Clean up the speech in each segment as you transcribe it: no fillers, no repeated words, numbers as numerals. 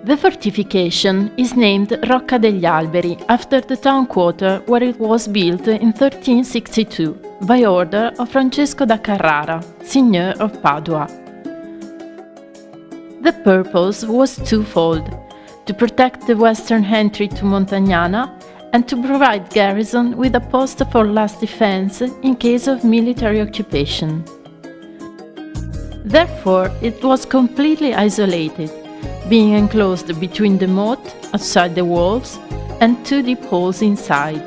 The fortification is named Rocca degli Alberi after the town quarter where it was built in 1362 by order of Francesco da Carrara, Signor of Padua. The purpose was twofold: to protect the western entry to Montagnana and to provide garrison with a post for last defense in case of military occupation. Therefore, it was completely isolated, being enclosed between the moat outside the walls and two deep holes inside.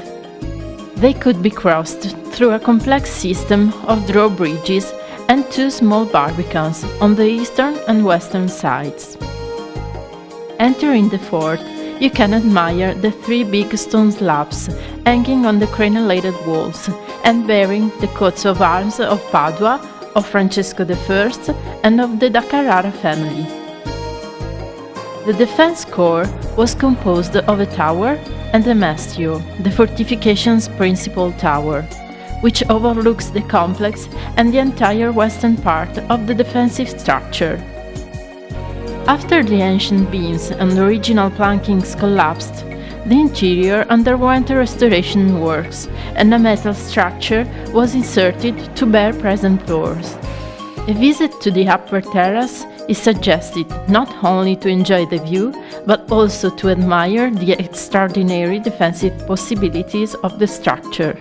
They could be crossed through a complex system of drawbridges and two small barbicans on the eastern and western sides. Entering the fort, you can admire the three big stone slabs hanging on the crenellated walls and bearing the coats of arms of Padua, of Francesco I, and of the da Carrara family. The defense core was composed of a tower and a mastio, the fortification's principal tower, which overlooks the complex and the entire western part of the defensive structure. After the ancient beams and original plankings collapsed, the interior underwent restoration works and a metal structure was inserted to bear present floors. A visit to the upper terrace is suggested not only to enjoy the view, but also to admire the extraordinary defensive possibilities of the structure.